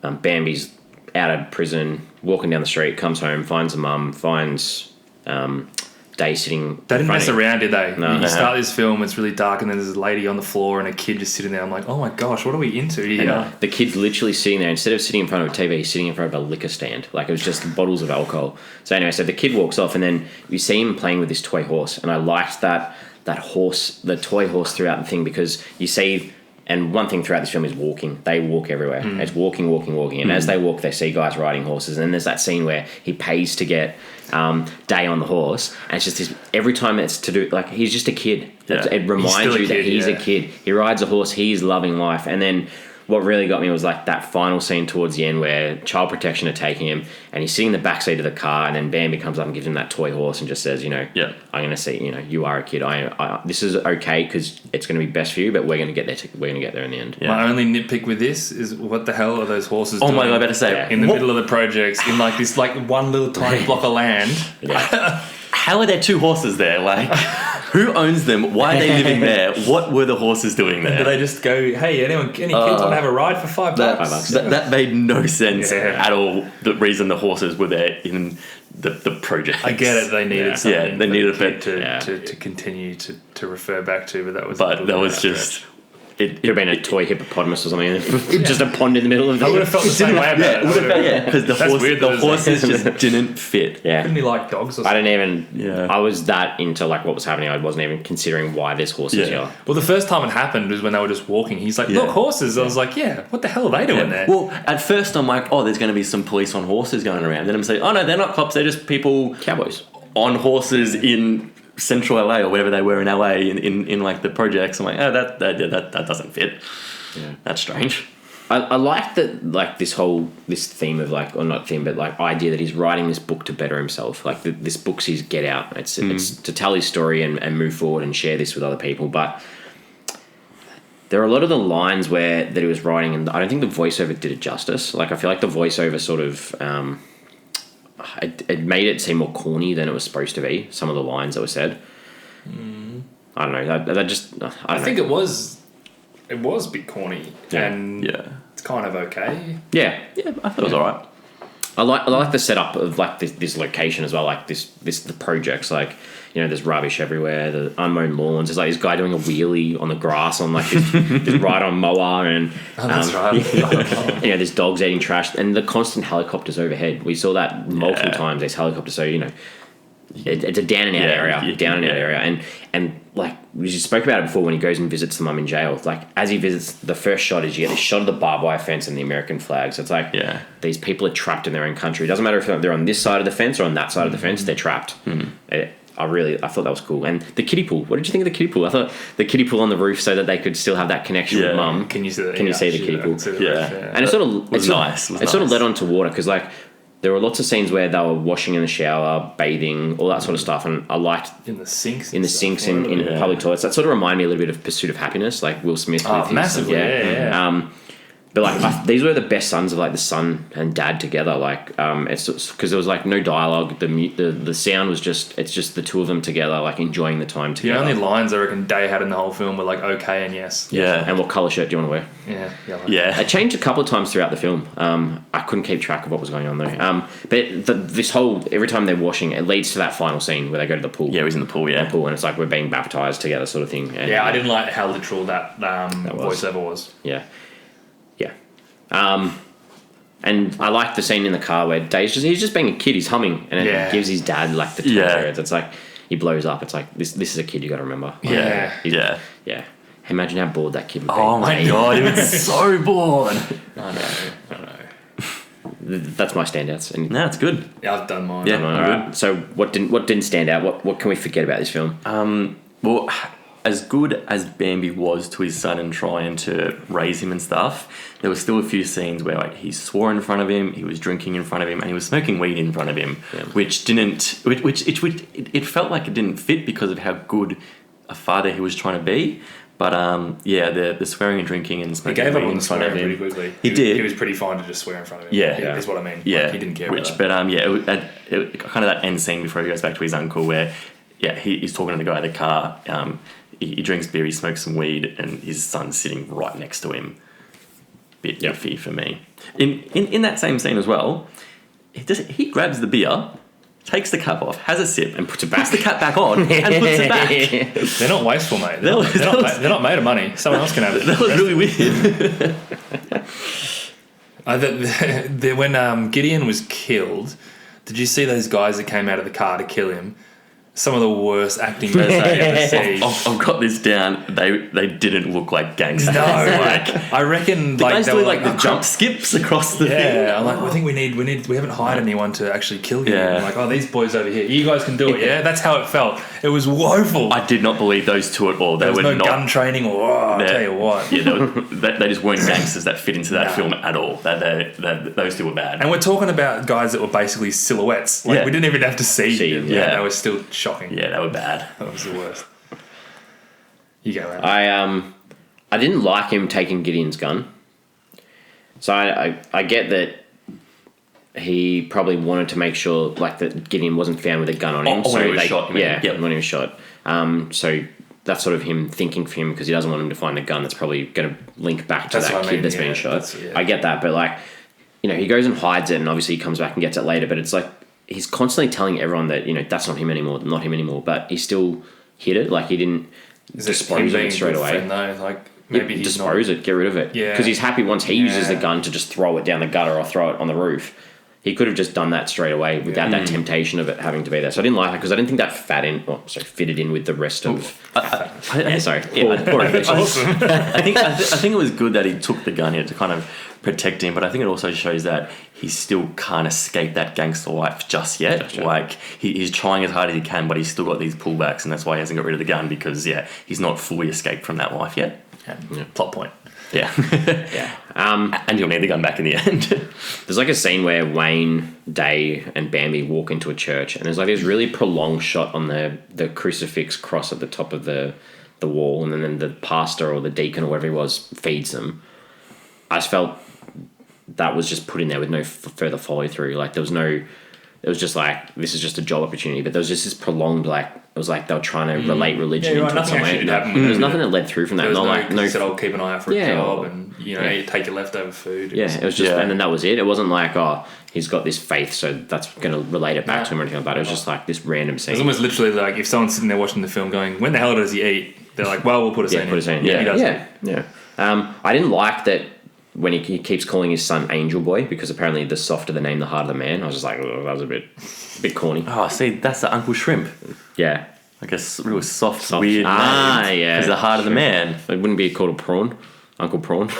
Bambi's out of prison, walking down the street, comes home, finds a mum, finds Day sitting. They didn't mess around, did they? No. You start this film, it's really dark, and then there's a lady on the floor and a kid just sitting there. I'm like, oh my gosh, what are we into here? And, the kid's literally sitting there, instead of sitting in front of a TV, he's sitting in front of a liquor stand. Like, it was just bottles of alcohol. So anyway, so the kid walks off, and then you see him playing with this toy horse, and I liked that horse, the toy horse throughout the thing, because you see, and one thing throughout this film is walking. They walk everywhere. It's walking. And as they walk, they see guys riding horses. And then there's that scene where he pays to get Day on the horse. And it's just this, every time it's to do, like, he's just a kid. Yeah. It reminds you that he's a kid. He rides a horse. He's loving life. And then what really got me was like that final scene towards the end where Child Protection are taking him and he's sitting in the backseat of the car, and then Bambi comes up and gives him that toy horse and just says, I'm going to see, you are a kid. This is okay because it's going to be best for you, but we're going to get there. We're going to get there in the end. Yeah. My only nitpick with this is, what the hell are those horses doing? Oh my God, I better say, in the middle of the projects in like this one little tiny block of land. How are there two horses there? Like, who owns them? Why are they living there? What were the horses doing there? Do they just go, hey, any kids want to have a ride for $5? That made no sense at all. The reason the horses were there in the project. I get it. They needed something. Yeah, they needed a to continue to refer back to, but that was. But that was just. It could have been a toy hippopotamus or something. Just a pond in the middle of it. I would have felt the same way about it. Because the horses just didn't fit. Yeah. Couldn't he like dogs or something? I didn't even... I was that into like what was happening. I wasn't even considering why there's horses here. Well, the first time it happened was when they were just walking. He's like, look, horses. I was like, what the hell are they doing there? Well, at first I'm like, there's going to be some police on horses going around. Then I'm saying, no, they're not cops. They're just people... Cowboys. On horses in... Central LA or wherever they were in LA in like the projects. I'm like, that doesn't fit. Yeah. That's strange. I like that, like this theme of like, or not theme, but like idea that he's writing this book to better himself. Like this book's his get out. It's to tell his story and move forward and share this with other people. But there are a lot of the lines that he was writing, and I don't think the voiceover did it justice. Like I feel like the voiceover sort of. It made it seem more corny than it was supposed to be. Some of the lines that were said. I don't know. I think it was a bit corny, and it's kind of okay. Yeah, I thought it was alright. I like the setup of like this location as well. Like the projects, like there's rubbish everywhere, the unmown lawns. There's like this guy doing a wheelie on the grass on like this ride-on mower, and that's right. there's dogs eating trash, and the constant helicopters overhead. We saw that multiple times. These helicopters, so it's a down and out area, and like we just spoke about it before when he goes and visits the mum in jail. Like as he visits, the first shot is you get this shot of the barbed wire fence and the American flag. So it's like these people are trapped in their own country. It doesn't matter if they're on this side of the fence or on that side of the fence. They're trapped. I thought that was cool. And the kiddie pool. What did you think of the kiddie pool? I thought the kiddie pool on the roof so that they could still have that connection with mum. Can you see that? Can you see the kiddie pool? And it sort of was nice. It sort of led on to water because like there were lots of scenes where they were washing in the shower, bathing, all that sort of stuff, and I liked in the sinks, in public toilets. That sort of reminded me a little bit of Pursuit of Happiness, like Will Smith. Massively, But like these were the best sons of like the son and dad together. Like it's because there was like no dialogue. The sound was just the two of them together, like enjoying the time together. The only lines I reckon Day had in the whole film were like okay and yes. Yeah. And what colour shirt do you want to wear? Yeah, yellow. Yeah. It changed a couple of times throughout the film. I couldn't keep track of what was going on though. But this whole every time they're washing, it leads to that final scene where they go to the pool. Yeah, he was in the pool. Yeah, and it's like we're being baptized together, sort of thing. And, I didn't like how literal that voiceover was. Yeah. And I like the scene in the car where Dave's he's just being a kid, he's humming, and it gives his dad like the periods. It's like he blows up. It's like this is a kid you got to remember. Yeah. Imagine how bored that kid would be. Oh my god, he was so bored. I know. That's my standouts. And no, it's good. Yeah, I've done mine. Yeah, all right. So what didn't stand out? What can we forget about this film? Well, as good as Bambi was to his son and trying to raise him and stuff, there was still a few scenes where like he swore in front of him, he was drinking in front of him, and he was smoking weed in front of him, which it felt like it didn't fit because of how good a father he was trying to be. But the swearing and drinking and smoking He gave up weed on in the front of swearing him. pretty quickly. He did. He was pretty fine to just swear in front of him. Yeah. Is what I mean. Yeah, Like, he didn't care about that. But kind of that end scene before he goes back to his uncle where he's talking to the guy in the car. He drinks beer, he smokes some weed, and his son's sitting right next to him. Bit iffy for me. In that same scene as well, he grabs the beer, takes the cap off, has a sip, and puts the cap back on, and puts it back. They're not wasteful, mate. They're not made of money. Someone else can have it. That was really weird. When Gideon was killed, did you see those guys that came out of the car to kill him? Some of the worst acting I've ever seen. I've got this down. They didn't look like gangsters. No, I reckon the like guys they doing were like the jump skips across the thing. Yeah, I'm like, I think we haven't hired anyone to actually kill him. Yeah. I'm like, oh, these boys over here, you guys can do it. Yeah, that's how it felt. It was woeful. I did not believe those two at all. There was were no not gun training or I'll tell you what. Yeah, they just weren't gangsters that fit into that film at all. Those two were bad. And we're talking about guys that were basically silhouettes. Like we didn't even have to see them. Yeah, they were still shocking. Yeah, they were bad. That was the worst. You go, Aaron. I didn't like him taking Gideon's gun. So I get that he probably wanted to make sure like that Gideon wasn't found with a gun on him. When he was shot. When he was shot. So that's sort of him thinking for him because he doesn't want him to find a gun that's probably going to link back to that kid that's been shot. I get that, but like, he goes and hides it and obviously he comes back and gets it later, but it's like he's constantly telling everyone that, that's not him anymore, not him anymore, but he still hid it. Like he didn't dispose of it straight away. Like maybe he's dispose it, get rid of it. Yeah. Because he's happy once he uses the gun to just throw it down the gutter or throw it on the roof. He could have just done that straight away without that temptation of it having to be there. So I didn't like it because I didn't think that fitted in with the rest of. Awesome. I think it was good that he took the gun here to kind of protect him, but I think it also shows that he still can't escape that gangster life just yet. Gotcha. Like he's trying as hard as he can, but he's still got these pullbacks, and that's why he hasn't got rid of the gun because he's not fully escaped from that life yet. Plot point. Yeah. And you'll need the gun back in the end. There's like a scene where Wayne, Day, and Bambi walk into a church, and there's like this really prolonged shot on the crucifix cross at the top of the wall, and then the pastor or the deacon or whatever he was feeds them. I just felt that was just put in there with no further follow through. Like there was no. It was just like, this is just a job opportunity, but there was just this prolonged, like, it was like they were trying to relate religion into it some way. There was nothing that led through from that. There was no said, I'll keep an eye out for a job and, you take your leftover food. It was just, and then that was it. It wasn't like, he's got this faith, so that's going to relate it back to him or anything like that. It was just like this random scene. It was almost literally like, if someone's sitting there watching the film going, when the hell does he eat? They're like, well, we'll put a scene in. He does eat. I didn't like that when he keeps calling his son Angel Boy, because apparently the softer the name, the harder the man. I was just like, that was a bit corny. Oh, see, that's the Uncle Shrimp. Yeah. Like a real soft. Weird name. Yeah. Because the harder the man. It wouldn't be called a prawn. Uncle Prawn.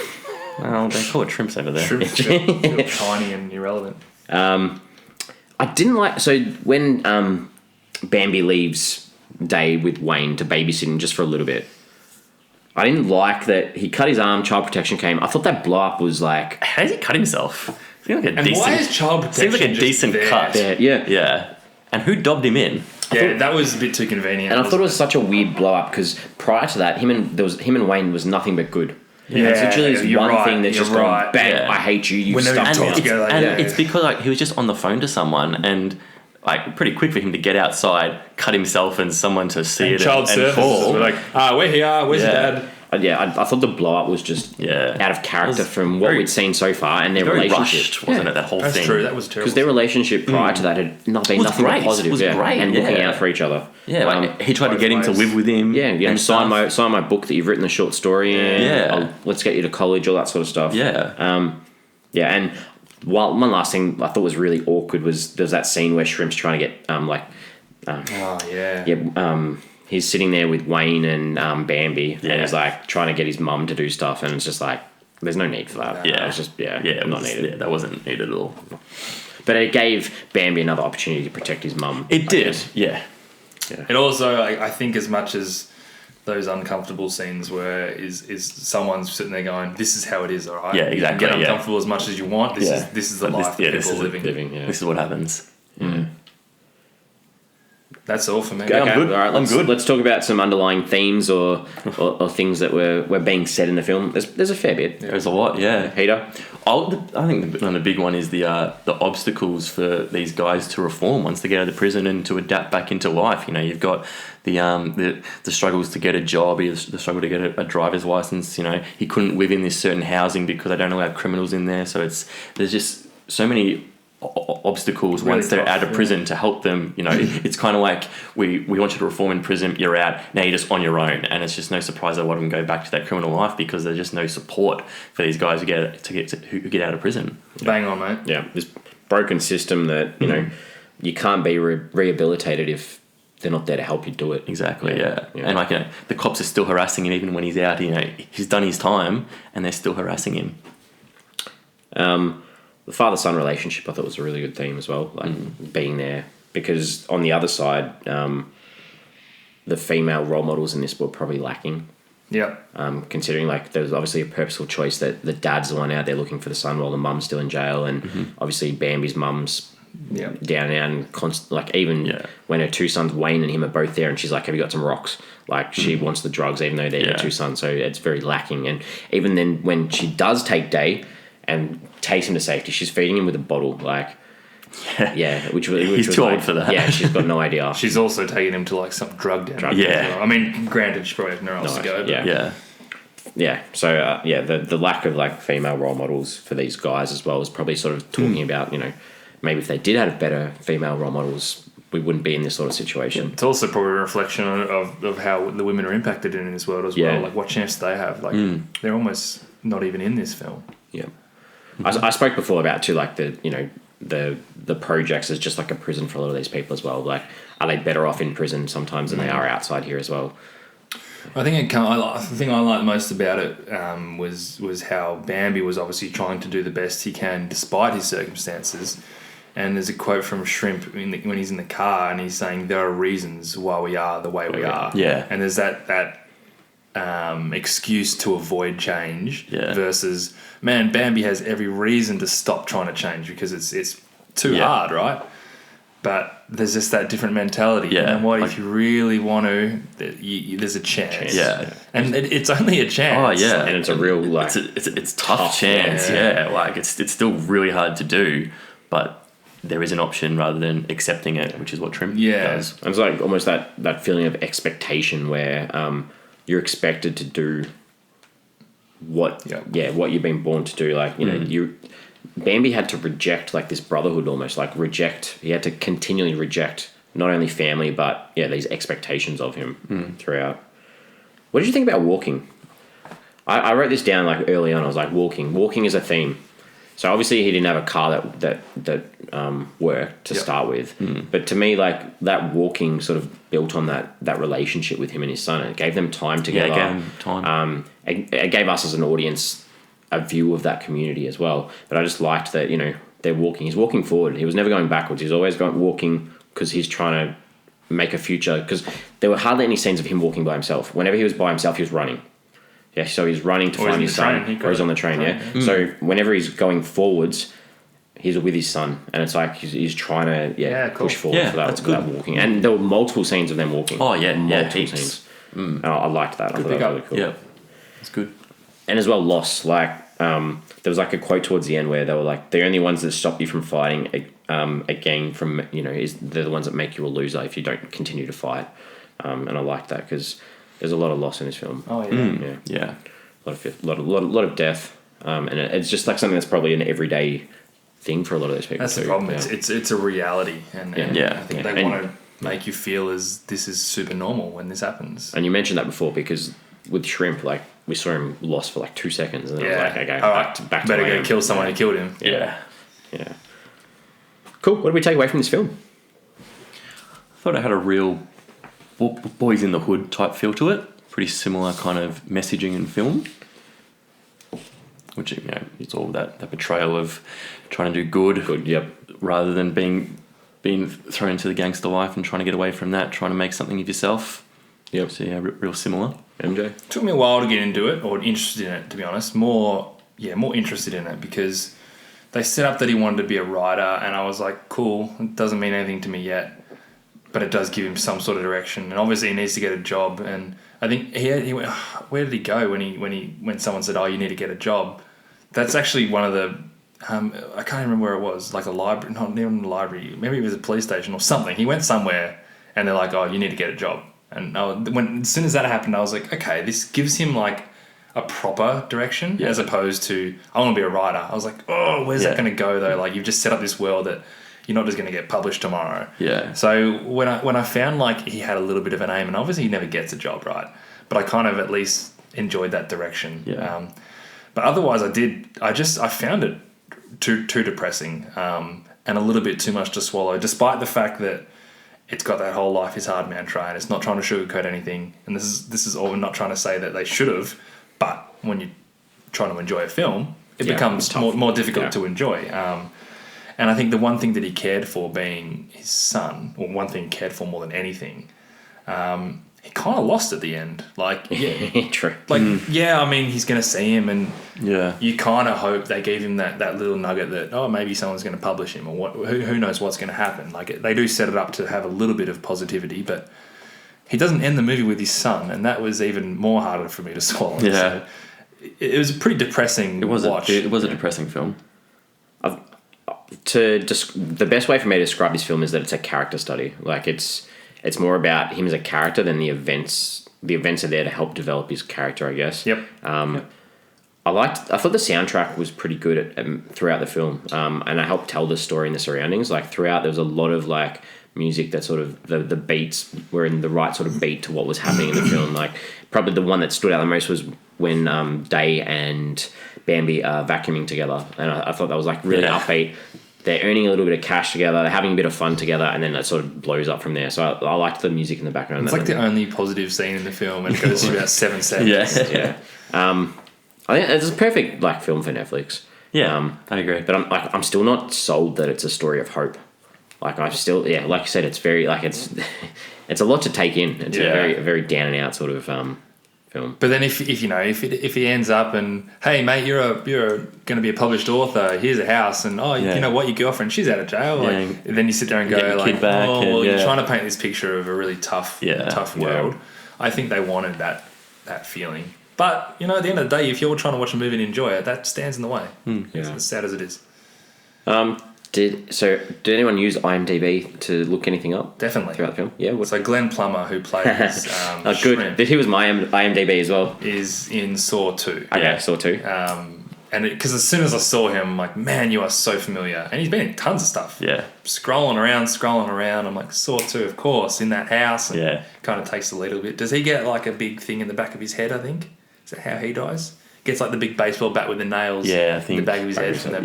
Well, they call it shrimps over there. Shrimps feel tiny and irrelevant. I didn't like... So when Bambi leaves Day with Wayne to babysit him just for a little bit, I didn't like that he cut his arm, child protection came. I thought that blow up was like... How does he cut himself? Seems like why is child protection seems like a decent cut. Yeah. And who dobbed him in? That was a bit too convenient. And I thought it was such a weird blow up because prior to that, him and Wayne was nothing but good. Yeah, it's literally this one thing that's just gone, bang, yeah. I hate you, you stuck together. And it's because he was just on the phone to someone and pretty quick for him to get outside, cut himself and someone to see it child and fall. We're like, we're here, where's your dad? I thought the blow up was just out of character from what we'd seen so far and their relationship. Rushed, wasn't it? That whole thing. That's true. That was terrible. Because their relationship prior to that had not been nothing but positive. It was great. And looking out for each other. Yeah, he tried to get him to live with him. Yeah, and sign my book that you've written the short story in. Let's get you to college, all that sort of stuff. Yeah. And one last thing I thought was really awkward was there's that scene where Shrimp's trying to get he's sitting there with Wayne and Bambi, and he's like trying to get his mum to do stuff, and it's just like there's no need for that. It was just not needed. Yeah, that wasn't needed at all. But it gave Bambi another opportunity to protect his mum. It did. Yeah. It also, I think, as much as those uncomfortable scenes where is someone's sitting there going, "This is how it is, all right? Yeah, exactly, You can get uncomfortable as much as you want. This is the life that people are living. This is what happens. That's all for me. Okay, I'm good. All right, I'm good. Let's talk about some underlying themes or things that were being said in the film. There's a fair bit. There's a lot, yeah. Peter? I think the big one is the obstacles for these guys to reform once they get out of prison and to adapt back into life. You know, you've got the struggles to get a job, the struggle to get a driver's license. You know, he couldn't live in this certain housing because they don't allow criminals in there. So there's just so many obstacles really once they're out of prison to help them. You know, it's kind of like we want you to reform in prison, you're out, now you're just on your own, and it's just no surprise that a lot of them go back to that criminal life because there's just no support for these guys who get out of prison. Bang on, mate. Yeah, this broken system that, you know, you can't be rehabilitated if they're not there to help you do it. Exactly, yeah. And like, you know, the cops are still harassing him even when he's out. You know, he's done his time and they're still harassing him. The father-son relationship, I thought, was a really good theme as well, like being there. Because on the other side, the female role models in this were probably lacking. Yep. Considering, like, there was obviously a purposeful choice that the dad's the one out there looking for the son while the mum's still in jail. And obviously Bambi's mum's down and like, even when her two sons, Wayne and him, are both there, and she's like, have you got some rocks? Like, she wants the drugs even though they're her two sons. So it's very lacking. And even then when she does take Day and takes him to safety, she's feeding him with a bottle, like, which he's was too like, old for that. Yeah, she's got no idea. She's also taking him to like some drug den. I mean, granted, she probably has nowhere else to go. But So the lack of like female role models for these guys as well is probably sort of talking about, you know, maybe if they did have better female role models, we wouldn't be in this sort of situation. It's also probably a reflection of how the women are impacted in this world as well. Like, what chance do they have? Like, they're almost not even in this film. Yeah. I spoke before about too, like, the, you know, the projects is just like a prison for a lot of these people as well. Like, are they better off in prison sometimes than they are outside here as well? I think the thing I liked most about it was how Bambi was obviously trying to do the best he can despite his circumstances. And there's a quote from Shrimp when he's in the car and he's saying, there are reasons why we are the way we are. Yeah. And there's that excuse to avoid change versus, man, Bambi has every reason to stop trying to change because it's too hard, right? But there's just that different mentality. Yeah. And what if you really want to, there's a chance. Yeah. And it's only a chance. Oh, yeah. And it's a real, like... It's tough chance, Like, it's still really hard to do, but there is an option rather than accepting it, which is what Shrimp does. And it's like almost that feeling of expectation where you're expected to do what you've been born to do. Like, you know, Bambi had to reject like this brotherhood almost, like he had to continually reject not only family but these expectations of him throughout. What did you think about walking? I wrote this down like early on. I was like, walking is a theme. So obviously he didn't have a car that worked to start with, but to me, like, that walking sort of built on that relationship with him and his son. It gave them time together. Yeah, it gave them time. It gave us as an audience a view of that community as well. But I just liked that, you know, they're walking. He's walking forward. He was never going backwards. He's always walking because he's trying to make a future. Because there were hardly any scenes of him walking by himself. Whenever he was by himself, he was running. Yeah, so he's running to find his son, or he's on the train, So whenever he's going forwards, he's with his son, and it's like he's trying to push forward for that walking. And there were multiple scenes of them walking. Oh, yeah. Multiple Heaps. scenes. And I liked that. I thought that was really cool. Yeah, it's good. And as well, loss. Like, there was like a quote towards the end where they were like, the only ones that stop you from fighting again from, you know, they're the ones that make you a loser if you don't continue to fight. And I liked that because there's a lot of loss in this film. Oh, yeah. Yeah. A lot of death. And it's just like something that's probably an everyday thing for a lot of those people. That's the problem. Yeah. It's a reality. And I think they want to make you feel as this is super normal when this happens. And you mentioned that before because with Shrimp, like, we saw him lost for like 2 seconds. And then I was like, okay, back to better go kill someone who killed him. Yeah. Cool. What did we take away from this film? I thought it had a real boys in the hood type feel to it. Pretty similar kind of messaging in film, which, you know, it's all that portrayal of trying to do good, rather than being thrown into the gangster life and trying to get away from that, trying to make something of yourself. Yep. So yeah, real similar. MJ? Took me a while to get into it, or interested in it, to be honest. More interested in it because they set up that he wanted to be a writer, and I was like, cool, it doesn't mean anything to me yet, but it does give him some sort of direction. And obviously he needs to get a job, and I think he went, where did he go when someone said, oh, you need to get a job? That's actually one of the, I can't remember where it was, like a library, not even a library, maybe it was a police station or something. He went somewhere and they're like, oh, you need to get a job. And as soon as that happened, I was like, okay, this gives him like a proper direction as opposed to, I want to be a writer. I was like, oh, where's that going to go though? Like, you've just set up this world that you're not just going to get published tomorrow. Yeah. So when I found like he had a little bit of an aim, and obviously he never gets a job, right? But I kind of at least enjoyed that direction. Yeah. But otherwise I found it too depressing and a little bit too much to swallow, despite the fact that it's got that whole life is hard mantra, and it's not trying to sugarcoat anything. And this is all, not trying to say that they should have, but when you're trying to enjoy a film, it becomes more difficult to enjoy. And I think the one thing that he cared for being his son, or one thing he cared for more than anything, he kind of lost at the end. Like, True. Like, I mean, he's going to see him, and you kind of hope they gave him that little nugget that, oh, maybe someone's going to publish him, or who knows what's going to happen. Like, they do set it up to have a little bit of positivity, but he doesn't end the movie with his son, and that was even more harder for me to swallow. Yeah. So it was a pretty depressing watch. It was a depressing film. The best way for me to describe this film is that it's a character study. Like, it's more about him as a character than the events. The events are there to help develop his character, I guess. Yep. I thought the soundtrack was pretty good throughout the film, and it helped tell the story and the surroundings. Like, throughout, there was a lot of like music that sort of the beats were in the right sort of beat to what was happening in the film. Like, probably the one that stood out the most was when Day and Bambi are vacuuming together, and I thought that was like really upbeat. They're earning a little bit of cash together, they're having a bit of fun together, and then that sort of blows up from there. So I liked the music in the background. It's like the only positive scene in the film, and it goes to about 7 seconds. Yeah. I think it's a perfect like film for Netflix. Yeah, I agree. But I'm still not sold that it's a story of hope. Like, I still, like you said, it's very like it's a lot to take in. It's a very down and out sort of film. But then if he ends up and, hey mate, you're going to be a published author, here's a house, and you know what, your girlfriend, she's out of jail. Like, and then you sit there and go like, you're trying to paint this picture of a really tough world. I think they wanted that feeling. But, at the end of the day, if you're trying to watch a movie and enjoy it, that stands in the way. As sad as it is. Did anyone use IMDb to look anything up? Definitely. Throughout the film? Yeah. So Glenn Plummer, who plays good. Shrimp, He was my IMDb as well. is in Saw 2. Okay, Saw 2. And because as soon as I saw him, I'm like, man, you are so familiar. And he's been in tons of stuff. Yeah. Scrolling around. I'm like, Saw 2, of course, in that house. And kind of takes the lead a little bit. Does he get like a big thing in the back of his head, I think? Is that how he dies? Gets like the big baseball bat with the nails I think in the back of his head. From the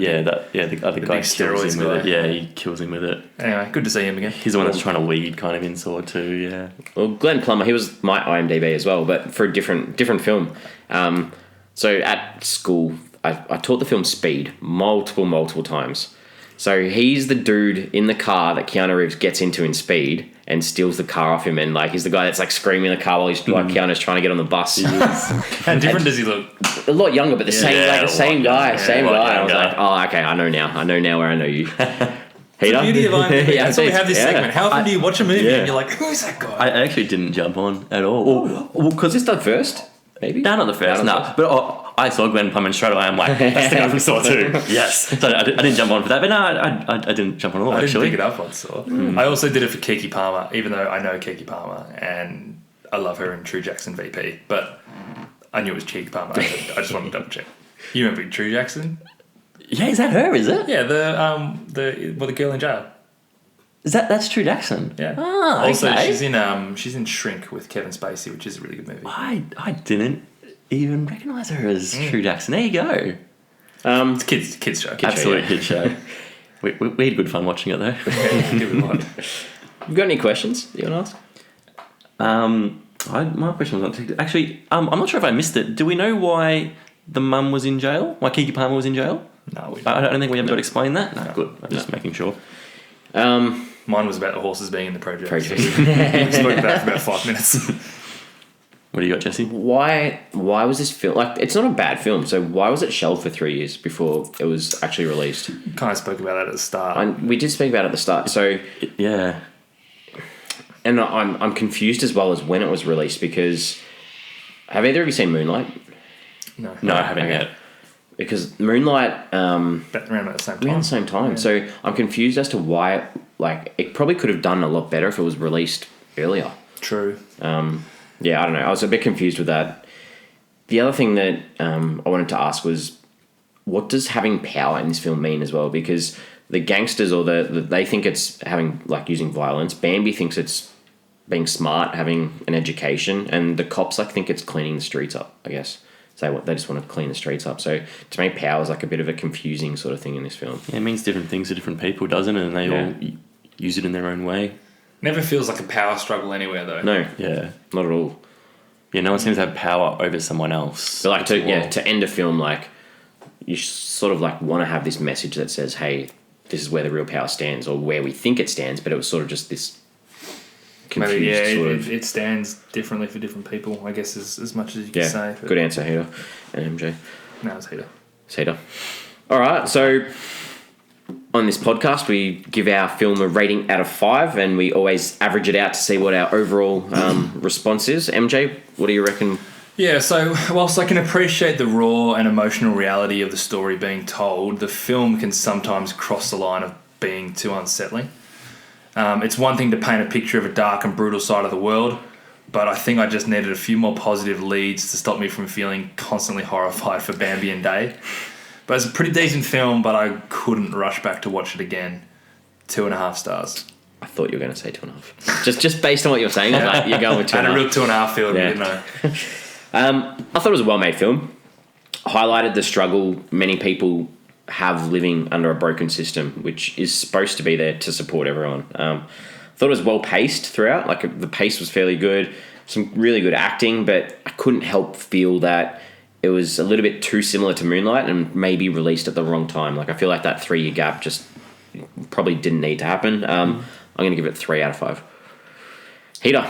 other guy kills him with it. Yeah, he kills him with it. Anyway, good to see him again. He's the one that's trying to lead kind of in Saw 2, yeah. Well, Glenn Plummer, he was my IMDb as well, but for a different film. So at school, I taught the film Speed multiple times. So he's the dude in the car that Keanu Reeves gets into in Speed and steals the car off him, and like he's the guy that's like screaming in the car while he's like Keanu's trying to get on the bus. How different does he look? A lot younger, but the same guy. I was younger. like, oh, okay, I know now where I know you. The beauty of IMDb. That's why we have this segment. How often do you watch a movie and you're like, who is that guy? I actually didn't jump on at all. Well, because it's the first, maybe? No, not the first. No, but I saw Glenn Plummer and straight away I'm like, that's the guy from Saw 2. Yes. So I didn't jump on for that, but no, I didn't jump on at all, actually. I didn't pick it up on Saw. I also did it for Keke Palmer, even though I know Keke Palmer and I love her in True Jackson VP, but I knew it was Keke Palmer. I just wanted to double check. You remember True Jackson? Yeah, is that her, is it? Yeah, the girl in jail. That's True Jackson? Yeah. Ah, also, okay. she's in Shrink with Kevin Spacey, which is a really good movie. I didn't even recognise her as True Jackson. There you go. It's a kids show. Absolute kid show. We had good fun watching it though. Give it a lot. You got any questions you want to ask? My question was not actually. I'm not sure if I missed it. Do we know why the mum was in jail? Why Keke Palmer was in jail? No, I don't think we have got to explain that. No, good. I'm just making sure. Mine was about the horses being in the project. We spoke about it for about 5 minutes. What do you got, Jesse? Why was this film... Like, it's not a bad film, so why was it shelved for 3 years before it was actually released? Kind of spoke about that at the start. We did speak about it at the start, so... Yeah. And I'm confused as well as when it was released, because... Have either of you seen Moonlight? No, I haven't yet. Because Moonlight... But around at the same time. Around the same time. Yeah. So I'm confused as to why... Like, it probably could have done a lot better if it was released earlier. True. Yeah, I don't know. I was a bit confused with that. The other thing that I wanted to ask was, what does having power in this film mean as well? Because the gangsters or they think it's having, like, using violence. Bambi thinks it's being smart, having an education, and the cops, like, think it's cleaning the streets up, I guess. So they just want to clean the streets up. So to me, power is like a bit of a confusing sort of thing in this film. Yeah, it means different things to different people, doesn't it? And they all use it in their own way. Never feels like a power struggle anywhere, though. No. Yeah. Not at all. Yeah, no one seems to have power over someone else. But like to end a film, like, you sort of like want to have this message that says, hey, this is where the real power stands, or where we think it stands, but it was sort of just this confused it stands differently for different people, I guess, as much as you can say. Good answer, Heater and MJ. No, it's Heater. It's Heater. All right, so on this podcast, we give our film a rating out of 5, and we always average it out to see what our overall response is. MJ, what do you reckon? Yeah, so whilst I can appreciate the raw and emotional reality of the story being told, the film can sometimes cross the line of being too unsettling. It's one thing to paint a picture of a dark and brutal side of the world, but I think I just needed a few more positive leads to stop me from feeling constantly horrified for Bambi and Day. But it's a pretty decent film, but I couldn't rush back to watch it again. 2.5 stars. I thought you were going to say 2.5. just based on what you're saying, like, you're going with 2.5. And a real 2.5 feel, yeah. didn't I? I thought it was a well-made film. Highlighted the struggle many people have living under a broken system, which is supposed to be there to support everyone. Thought it was well-paced throughout. Like, the pace was fairly good. Some really good acting, but I couldn't help feel that it was a little bit too similar to Moonlight and maybe released at the wrong time. Like, I feel like that 3-year gap just probably didn't need to happen. I'm going to give it 3 out of 5. Heater.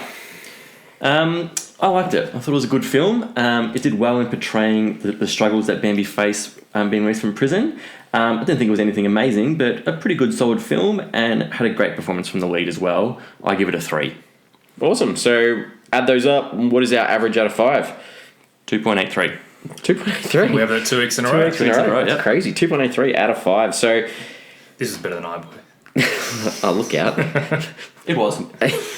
I liked it. I thought it was a good film. It did well in portraying the struggles that Bambi faced being released from prison. I didn't think it was anything amazing, but a pretty good, solid film, and had a great performance from the lead as well. I give it a 3. Awesome. So add those up. What is our average out of 5? 2.83. 2.83. We have that 2 weeks in a row. 2 weeks in a row. That's crazy. 2.83 out of 5. So this is better than iBoy. Oh, look out. It wasn't.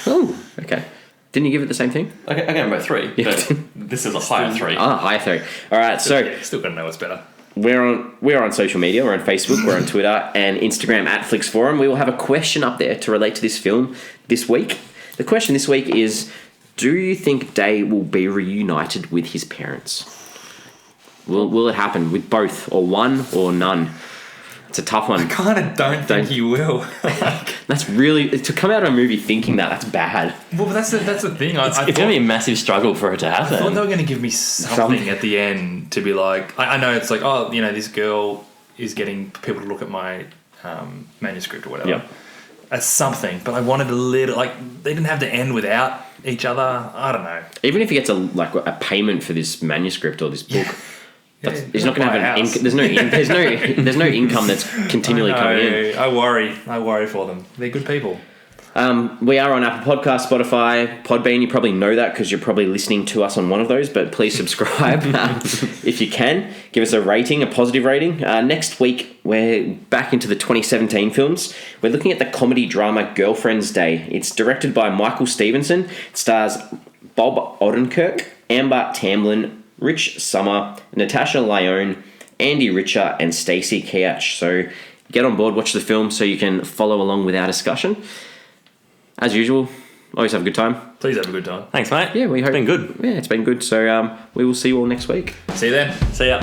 Oh, okay. Didn't you give it the same thing? Okay, I gave it a 3. But this is a higher 3. Ah, higher 3. All right, so Still got to know what's better. We're on social media. We're on Facebook. We're on Twitter and Instagram at FlixForum. We will have a question up there to relate to this film this week. The question this week is, do you think Day will be reunited with his parents? Will it happen with both, or one, or none? It's a tough one. I kind of don't think he will. That's really... To come out of a movie thinking that's bad. Well, that's the thing. It's going to be a massive struggle for it to happen. I thought they were going to give me something at the end to be like... I know it's like, oh, this girl is getting people to look at my manuscript or whatever. Yep. That's something. But I wanted a little... Like, they didn't have to end without each other. I don't know. Even if he gets a payment for this manuscript or this book... he's not going to have an income. There's no income that's continually coming in. I worry for them. They're good people. We are on Apple Podcasts, Spotify, Podbean. You probably know that because you're probably listening to us on one of those. But please subscribe if you can. Give us a rating, a positive rating. Next week we're back into the 2017 films. We're looking at the comedy drama Girlfriend's Day. It's directed by Michael Stevenson. It stars Bob Odenkirk, Amber Tamblyn, Rich Summer, Natasha Lyonne, Andy Richer, and Stacey Keach. So get on board, watch the film so you can follow along with our discussion. As usual, always have a good time. Please have a good time. Thanks, mate. Yeah, we hope it's been good. Yeah, it's been good. So we will see you all next week. See you then. See ya.